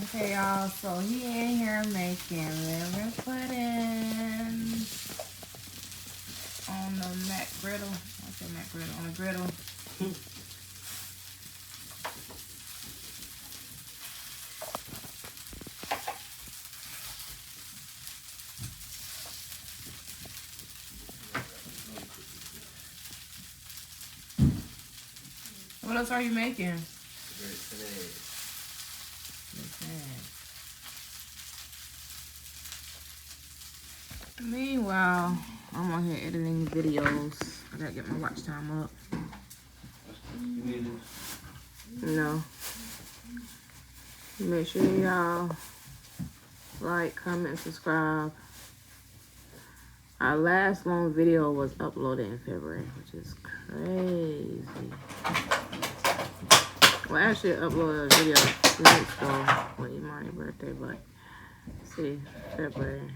Okay, y'all, so he in here making liver puddings on the Mac griddle. I said Mac griddle, on the griddle. What else are you making? Meanwhile, I'm on here editing videos. I gotta get my watch time up. You need this? No. Make sure y'all like, comment, subscribe. Our last long video was uploaded in February, which is crazy. Well, actually, I uploaded a video 2 weeks ago with Imani's birthday, but let's see, February.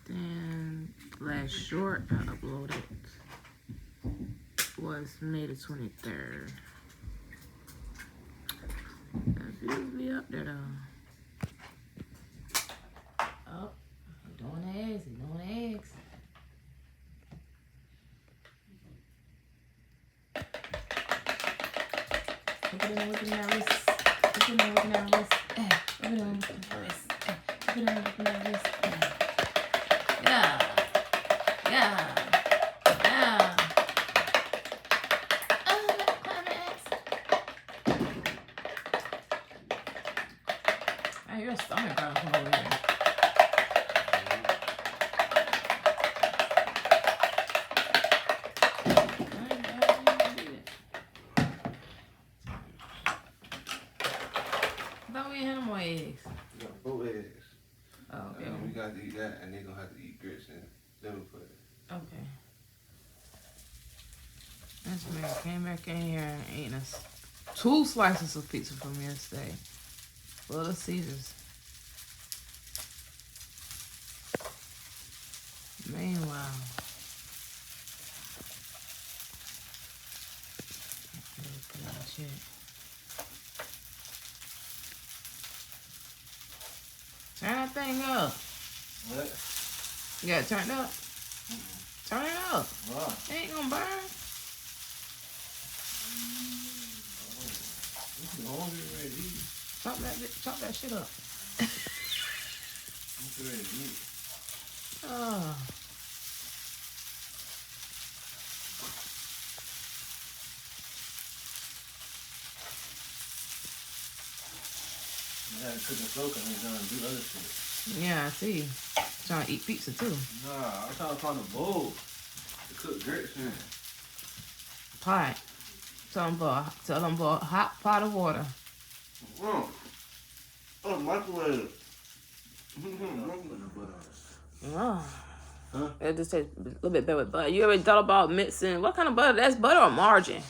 Then last short I uploaded was May the 23rd. That views be up there though. Oh, he's doing eggs, he's doing eggs. Look at him looking at wrist. Look at him looking at wrist. Look at him looking at wrist. Look at him looking at wrist. Yeah. Yeah. Yeah. Oh, climax. I hear a stomach growling from over here. I thought we had more eggs. We got 4 eggs. Oh, okay. We got to eat that, and they're going to have to eat grits and liver pudding. Okay. This man came back in here and ate us 2 slices of pizza from yesterday. Little Caesars. Meanwhile, turn that thing up. What? You got it turned up? Turn it up. Wow. It ain't gonna burn. Chop that shit up. I'm ready to eat. Oh. I had to cook and soak and then do other shit. Yeah, I see. Trying to eat pizza too. Nah, I'm trying to find a bowl to cook grits in. Pot. Tell them for a hot pot of water. Oh, microwave. Oh. Huh? It just tastes a little bit better with butter. You ever thought about mixing, what kind of butter? That's butter or margarine?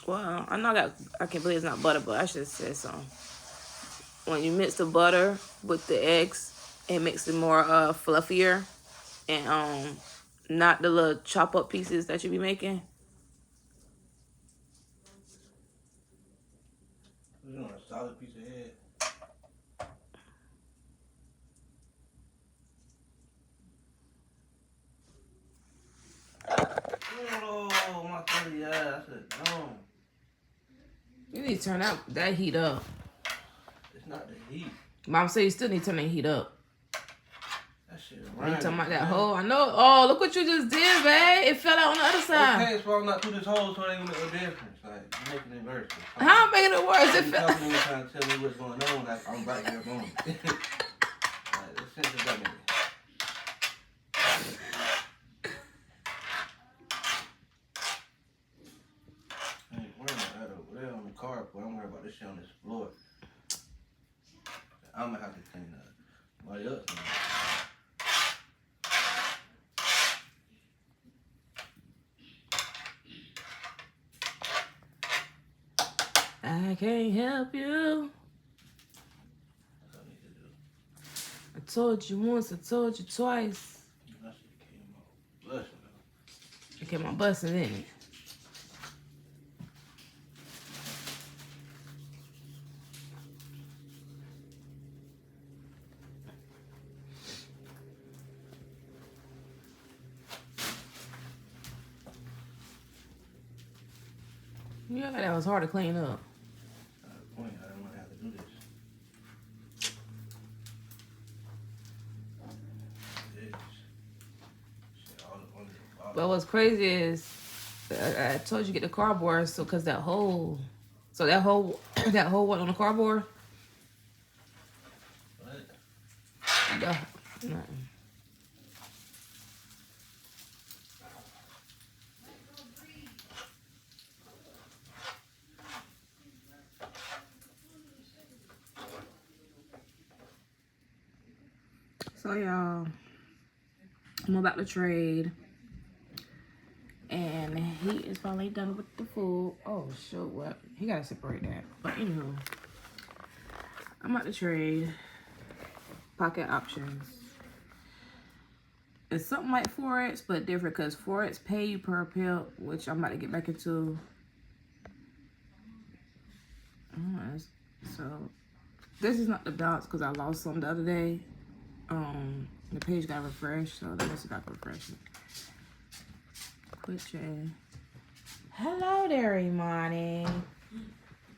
Well, I know I can't believe it's not butter, but I should have said so. When you mix the butter with the eggs, it makes it more fluffier and not the little chop up pieces that you be making. You want a solid piece of head? Oh, my funny ass. I said, no. You need to turn that heat up. It's not the heat. Mom said you still need to turn that heat up. That shit You running. talking about that hole? I know. Oh, look what you just did, babe. It fell out on the other side. Okay, so I'm not through this hole, so it ain't gonna make no difference. Like, you're making it worse. How am I making it worse? It You fell. talking to me trying to tell me what's going on, like, I'm right here on it. Like, it's sense of that nigga. I ain't worried about that over there on the carport. I'm worried about this shit on this floor. I'm gonna have to clean up. Somebody else can. I can't help you. That's what I need to do. I told you once, I told you twice. That shit came out blushing though. It came out busting, didn't it? Yeah, that was hard to clean up. That's the point. I don't want to have to do this. But what's crazy is I told you get the cardboard, so cause that hole that hole went on the cardboard. What? Nothing. So y'all, I'm about to trade. And he is finally done with the food. Oh, shoot, what? He gotta separate that. But anywho, I'm about to trade pocket options. It's something like Forex, but different because Forex pay you per pip, which I'm about to get back into. So this is not the balance because I lost some the other day. The page got refreshed, so that just got refreshed. Quit trading. Hello there, Imani.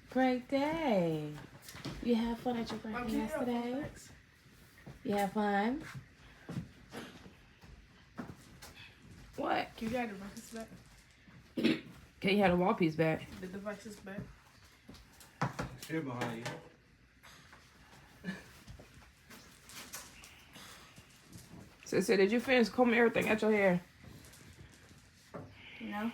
Great day. You have fun at your birthday yesterday? You have fun? What? Can you have the devices back? Can you have the wall piece back? The devices back. Here behind you. So, did you finish combing everything out your hair? No.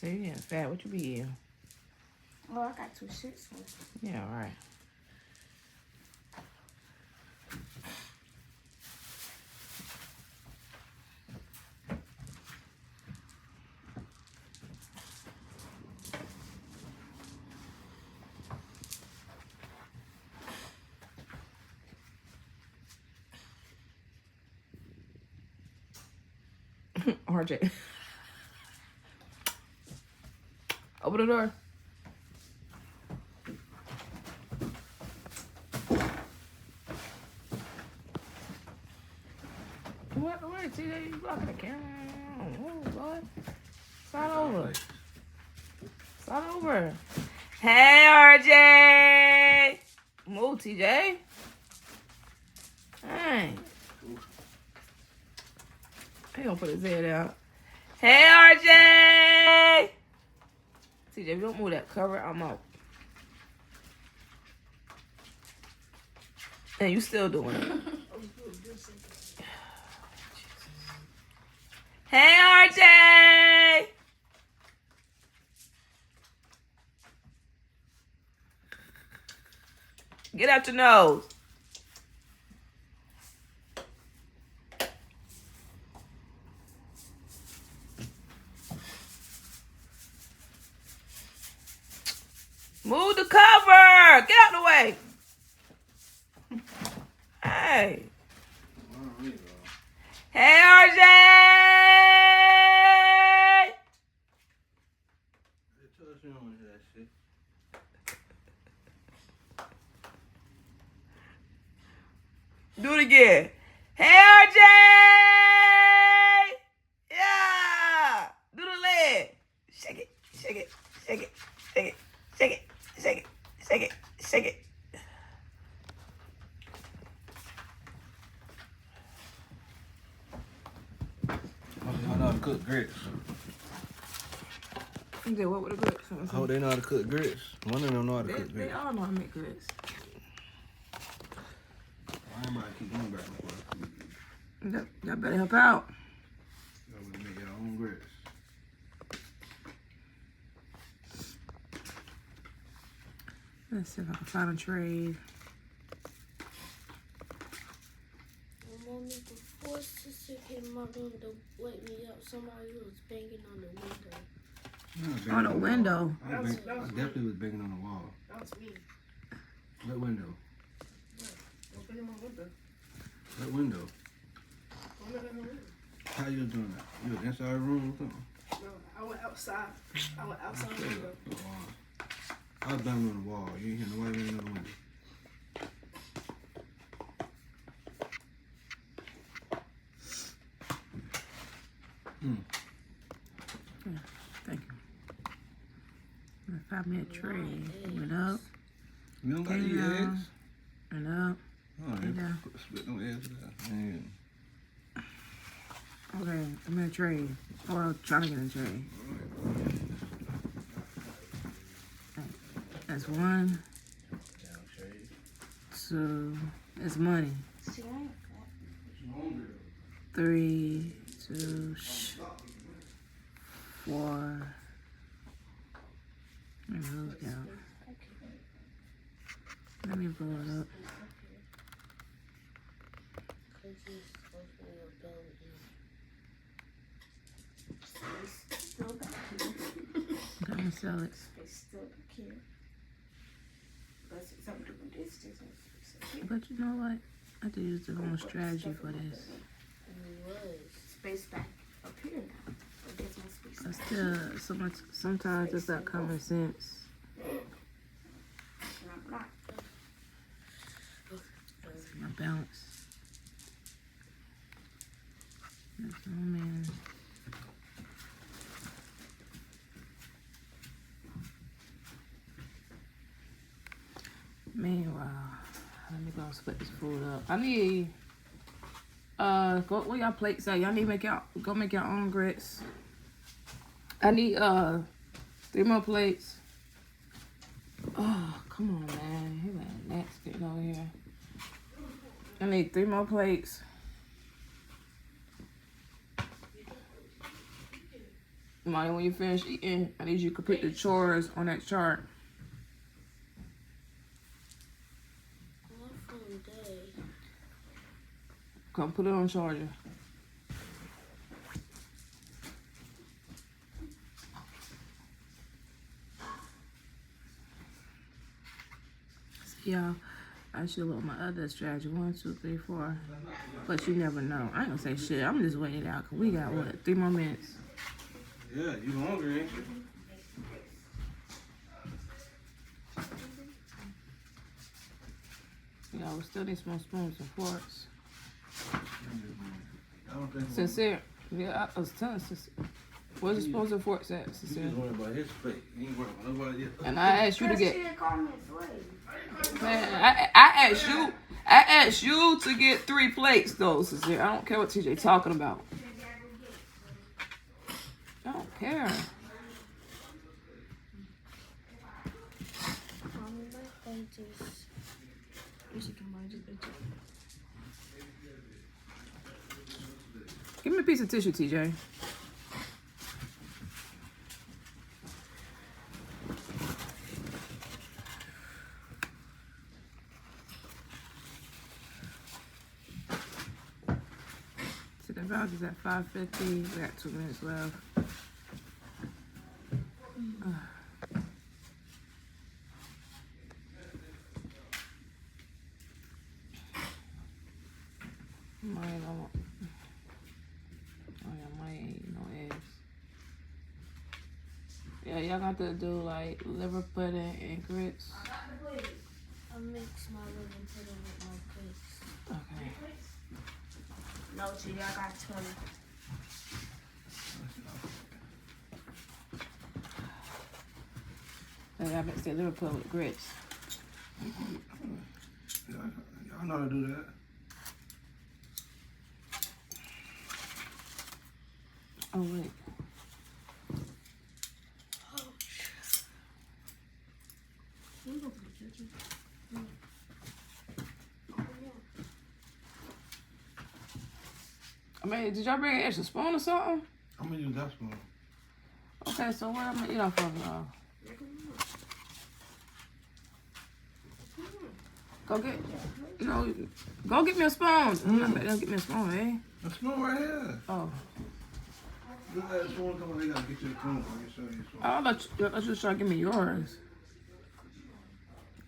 So you getting fat. What you be eating? Oh, I got 2 shits. Yeah, all right. RJ. Open the door. What? Wait, see that you blocking the camera? Oh, Lord. Start over. Start over. Hey, RJ. Move, TJ. Hey. He gonna put his head out. Hey, RJ. TJ, if you don't move that cover, I'm out. And you still doing it. Hey, RJ. Get out your nose. Move the cover. Get out the way. Hey. Hey, RJ. Do it again. Hey, RJ. Yeah. Do the leg. Shake it. Shake it. Shake it. Shake it. Shake it. Shake it. Shake it. Shake it. I know how to cook grits. Okay, what would the grits? Oh, they know how to cook grits. One of them know how to cook grits. They all know how to make grits. Why am I keep going back and forth? That better help out. Y'all would make your own grits. Let's see if I can find a trade. Mommy, before sister came out room to wake me up, somebody was banging on the window. On the window. I definitely was banging on the wall. That was me. What window? Open my window. What window? How you doing that? You was inside the room or something? No, I went outside. I went outside the window. I was banging on the wall. You ain't hear nobody banging on the window. Yeah, thank you. The 5 minute trade. Went up. You don't got Came to eat down. eggs? And up. Oh, Came down. split them eggs out. Man. Okay, I'm in a trade. Or trying to get in a trade. That's 1, 2. That's money. 3, 2, 4. Let me lose count. Let me blow it up. I'm gonna sell it. But you know what? I have to use the wrong strategy for this. Space back up here now. But still, sometimes it's not common sense. My balance. There's no man. Meanwhile, let me go and split this food up. I need go where y'all plates at. Y'all need to go make your own grits. I need 3 more plates. Oh, come on, man. He got next getting over here. I need 3 more plates. Money, when you finish eating, I need you to complete the chores on that chart. Come put it on charger. See, y'all, I should look at my other strategy. 1, 2, 3, 4. But you never know. I ain't gonna say shit. I'm just waiting it out. Cause we got what? 3 more minutes. Yeah, you hungry, ain't you? Yeah, we still need some more spoons and forks. I don't think Sincere. Yeah, I was telling Sincere. Where's the spoons and forks at, he's Sincere? just worried about his plate. He ain't worried about nobody else. And I asked you to get. Man, I asked you to get 3 plates though, Sincere. I don't care what TJ talking about. I don't care. Give me a piece of tissue, TJ. So the value's at 550. We got 2 minutes left. Mine don't. Oh yeah, mine ain't no eggs. Yeah, y'all got to do like liver pudding and grits. I mix my liver pudding with my grits. Okay. No, see, I got 20. So I mix that liver pudding with grits. Y'all know how to do that. Oh wait. I mean, did y'all bring an extra spoon or something? I'm gonna use that spoon. Okay, so what I'm gonna eat off of y'all? Go get me a spoon. I bet they'll get me a spoon, eh? The spoon right here. Oh. Look at that spoon coming. They gotta get you a spoon before you show you a spoon. I thought you was trying to give me yours.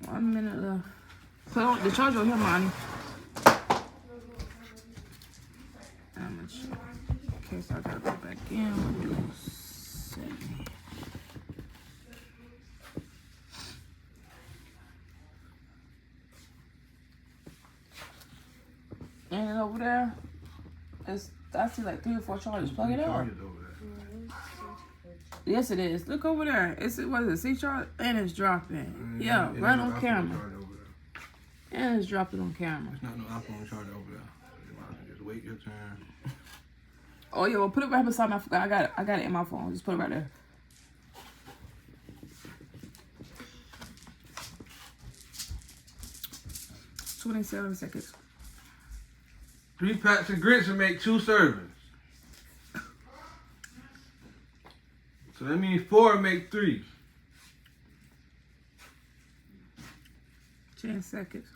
1 minute left. Put on the charger on here, Monty. How much? Okay, so I gotta go back in. 70. And over there, it's I see like 3 or 4 chargers. Plug it up. Chargers over there. Yes, it is. Look over there. What is it? C charge? And it's dropping. Yeah, right on camera. And it's dropping on camera. It's not no iPhone charger over there. You might have to just wait your turn. Oh yeah, well put it right beside my phone. I got it in my phone. Just put it right there. $27 seconds. 3 packs of grits will make 2 servings. So that means 4 make 3. 10 seconds.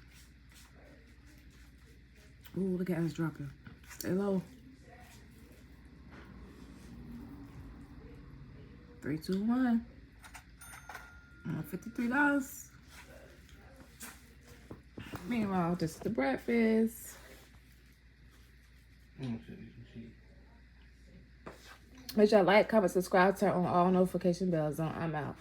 Ooh, look at us dropping. Stay low. 3, 2, 1. $53. Meanwhile, this is the breakfast. Make sure you like, comment, subscribe, turn on all notification bells on. I'm out.